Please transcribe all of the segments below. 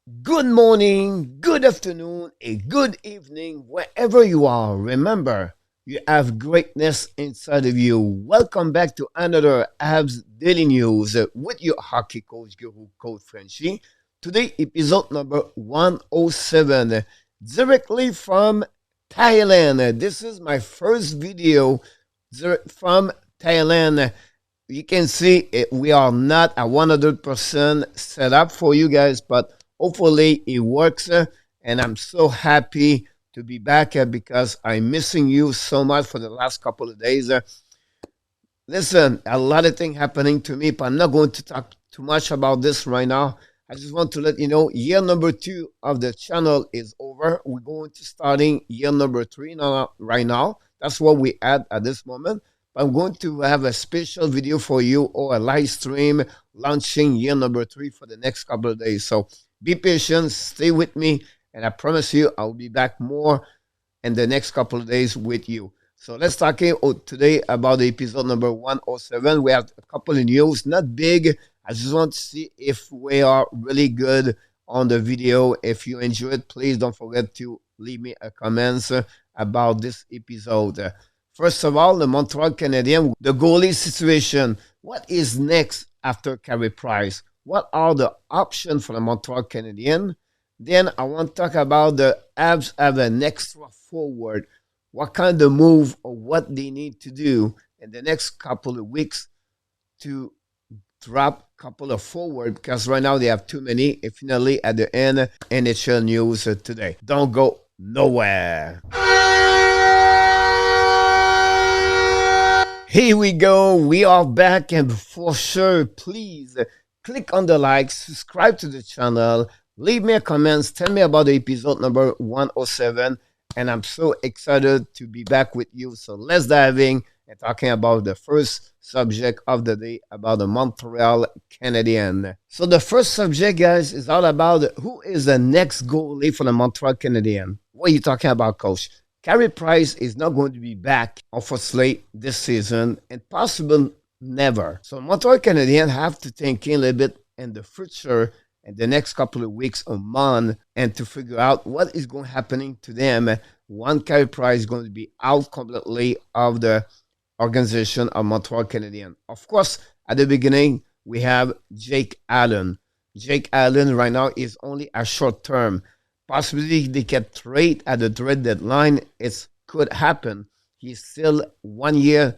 Good morning, good afternoon, a good evening, wherever you are. Remember, you have greatness inside of you. Welcome back to another Habs Daily News with your hockey coach, Guru Coach Frenchy. Today, episode number 107, directly from Thailand. This is my first video from Thailand. You can see we are not a 100% set up for you guys, but hopefully it works. And I'm so happy to be back because I'm missing you so much for the last couple of days. Listen, a lot of things happening to me, but I'm not going to talk too much about this right now. I just want to let you know year number 2 of the channel is over. We're going to starting year number 3 now, right now. That's what we at this moment. I'm going to have a special video for you or a live stream launching year number 3 for the next couple of days. So be patient, stay with me, and I promise you I'll be back more in the next couple of days with you. So let's talk today about the episode number 107. We have a couple of news, not big. I just want to see if we are really good on the video. If you enjoy it, please don't forget to leave me a comment about this episode. First of all, the Montreal Canadiens, the goalie situation. What is next after Carey Price? What are the options for the Montreal Canadiens? Then I want to talk about the Habs have an extra forward. What kind of move or what they need to do in the next couple of weeks to drop a couple of forward, because right now they have too many. And finally, at the end, NHL news today. Don't go nowhere. Here we go. We are back, and for sure, please click on the like, subscribe to the channel, leave me a comment, tell me about the episode number 107, and I'm so excited to be back with you. So let's dive in and talking about the first subject of the day, about the Montreal Canadiens. So the first subject, guys, is all about who is the next goalie for the Montreal Canadiens. What are you talking about, coach? Carey Price is not going to be back, unfortunately, this season, and possibly never. So Montreal Canadiens have to think a little bit in the future in the next couple of weeks or month, and to figure out what is going to happening to them. One, Carey Price is going to be out completely of the organization of Montreal Canadiens. Of course, at the beginning, we have Jake Allen. Jake Allen right now is only a short term. Possibly they can trade at the trade deadline. It could happen. He's still 1 year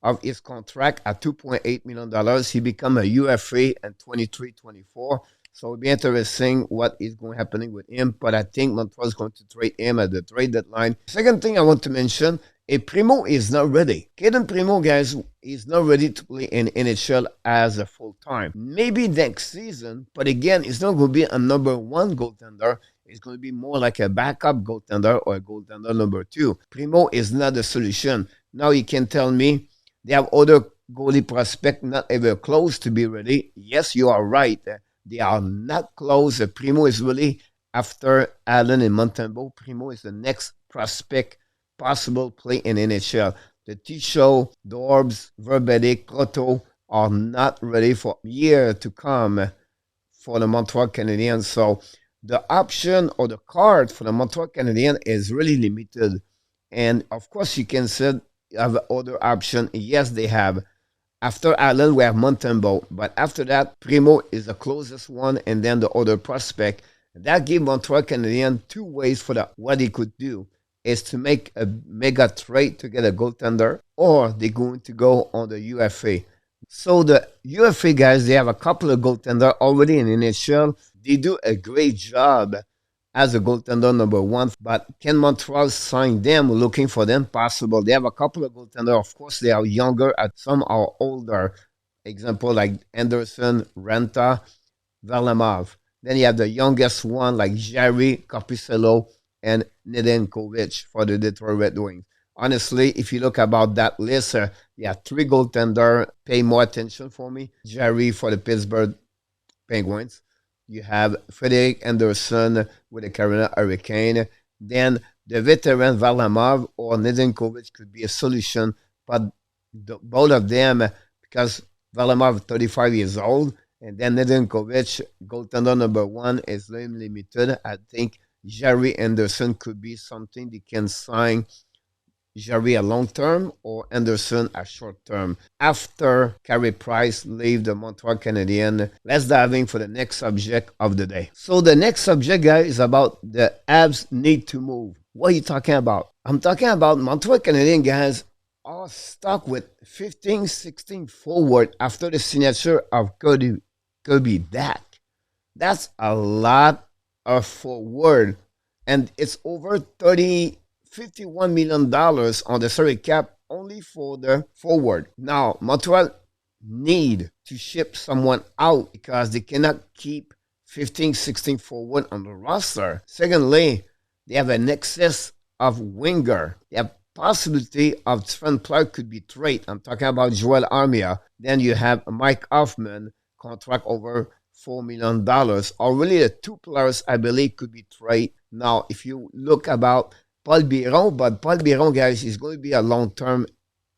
of his contract at $2.8 million. He become a UFA in 23-24. So it'll be interesting what is going to happen with him. But I think Montreal is going to trade him at the trade deadline. Second thing I want to mention, Primo is not ready. Caden Primo, guys, is not ready to play in NHL as a full-time. Maybe next season, but again, it's not going to be a number 1 goaltender. It's going to be more like a backup goaltender or a goaltender number 2. Primo is not the solution. Now you can tell me they have other goalie prospects not ever close to be ready. Yes, you are right. They are not close. Primo is really after Allen and Montembeault. Primo is the next prospect possible play in NHL. The T-Show, Dorbs, Verbeek, Cotto are not ready for year to come for the Montreal Canadiens. So the option or the card for the Montreal Canadiens is really limited. And of course, you can say you have other option. Yes, they have. After Allen, we have Montembeault. But after that, Primo is the closest one, and then the other prospect. That gives Montreal Canadiens 2 ways for that. What he could do is to make a mega trade to get a goaltender, or they're going to go on the UFA. So the UFA guys, they have a couple of goaltenders already in NHL. They do a great job as a goaltender number 1, but can Montreal sign them? Looking for them, possible. They have a couple of goaltenders. Of course, they are younger, and some are older. Example like Anderson, Renta, Varlamov. Then you have the youngest one like Jerry, Corpusalo, and Nedeljkovic for the Detroit Red Wings. Honestly, if you look about that list, you have 3 goaltenders. Pay more attention for me. Jerry for the Pittsburgh Penguins. You have Frederik Anderson with the Carolina Hurricane. Then the veteran Varlamov or Nedeljkovic could be a solution, but both of them, because Varlamov is 35 years old, And then Nedeljkovic, goaltender number 1, is limited. I think Jerry Anderson could be something they can sign Jerry a long term or Anderson a short term. After Carey Price leave the Montreal Canadiens, let's dive in for the next subject of the day. So the next subject, guys, is about the Habs need to move. What are you talking about? I'm talking about Montreal Canadiens, guys, are stuck with 15, 16 forward after the signature of Kirby Dak. That's a lot of forward, and it's over $51 million on the salary cap only for the forward. Now, Montreal need to ship someone out because they cannot keep 15, 16 forward on the roster. Secondly, they have an excess of winger. They have possibility of different player could be traded. I'm talking about Joel Armia. Then you have Mike Hoffman, contract over $4 million. Or really the two players I believe could be traded. Now, if you look about Paul Biron, but Paul Biron, guys, is going to be a long-term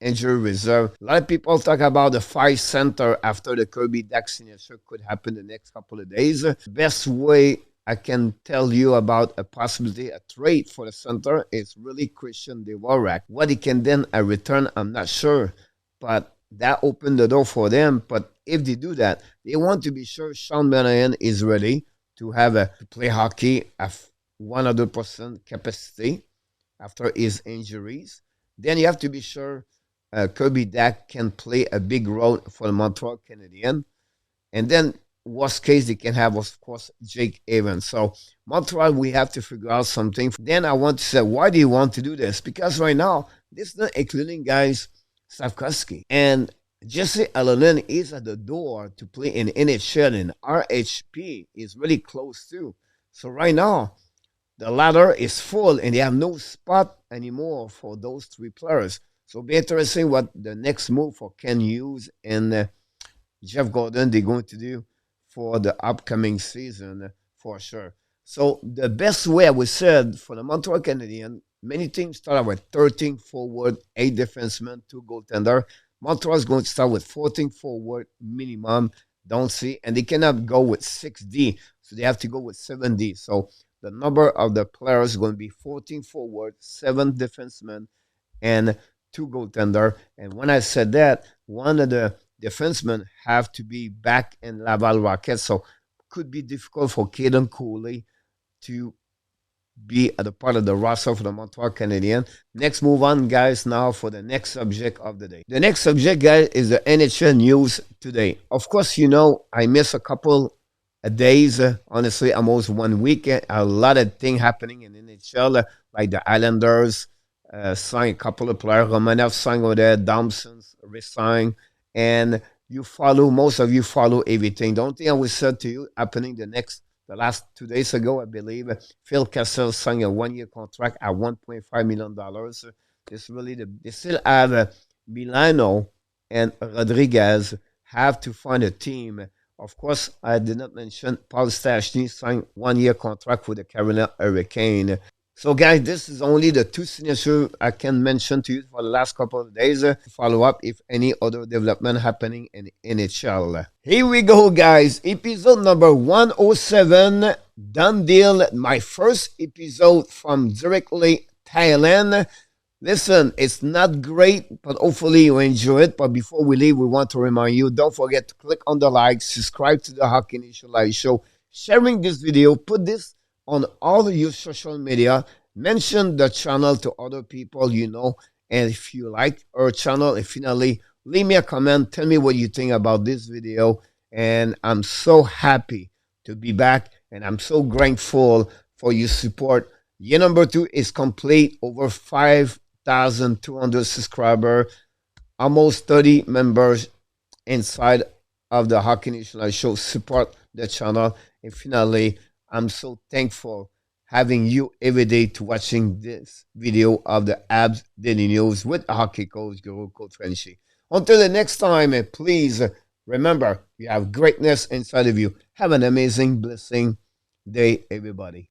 injury reserve. A lot of people talk about the 5 center after the Kirby Dak signature could happen the next couple of days. The best way I can tell you about a possibility, a trade for the center is really Christian Dvorak. What he can then return, I'm not sure, but that opened the door for them. But if they do that, they want to be sure Sean Monahan is ready to have to play hockey at 100% capacity after his injuries. Then you have to be sure Kirby Dak can play a big role for the Montreal Canadiens. And then, worst case, they can have, of course, Jake Evans. So, Montreal, we have to figure out something. Then I want to say, why do you want to do this? Because right now, this is not including, guys, Slavkovsky. And Jesse Allen is at the door to play in NHL, and RHP is really close too. So right now, the ladder is full, and they have no spot anymore for those 3 players. So it'll be interesting what the next move for Ken Hughes and Jeff Gordon they're going to do for the upcoming season for sure. So the best way I would say for the Montreal Canadiens, many teams start with 13 forward, 8 defensemen, 2 goaltender. Montreal is going to start with 14 forward minimum, don't see, and they cannot go with 6D, so they have to go with 7D. So the number of the players is going to be 14 forward, 7 defensemen, and 2 goaltender. And when I said that, one of the defensemen have to be back in Laval Rockets, so could be difficult for Caden Cooley to be at the part of the roster for the Montreal Canadiens. Next, move on, guys, now for the next subject of the day. The next subject, guys, is the NHL news today. Of course, you know, I missed a couple days, honestly, almost 1 week. A lot of things happening in NHL, like the Islanders signed a couple of players. Romanov signed over there, Thompson's resigned, and most of you follow everything. The only thing I will say to you happening the last 2 days ago, I believe, Phil Kessel signed a 1-year contract at $1.5 million. It's really they still have Milano and Rodriguez have to find a team. Of course, I did not mention Paul Stastny signed 1-year contract with the Carolina Hurricane. So, guys, this is only the 2 signatures I can mention to you for the last couple of days. Follow up if any other development happening in NHL. Here we go, guys. Episode number 107. Done deal. My first episode from directly Thailand. Listen, it's not great, but hopefully you enjoy it. But before we leave, we want to remind you, don't forget to click on the like, subscribe to the Hockey Nation Live Show, sharing this video, put this on all your social media, mention the channel to other people you know, and if you like our channel, and finally, leave me a comment, tell me what you think about this video, and I'm so happy to be back, and I'm so grateful for your support. Year number 2 is complete, over 5,200 subscribers, almost 30 members inside of the Hockey Nation Live Show support the channel, and finally, I'm so thankful having you every day to watching this video of the Habs Daily News with hockey coach, Guru Coach FRENCHY. Until the next time, please remember, you have greatness inside of you. Have an amazing, blessing day, everybody.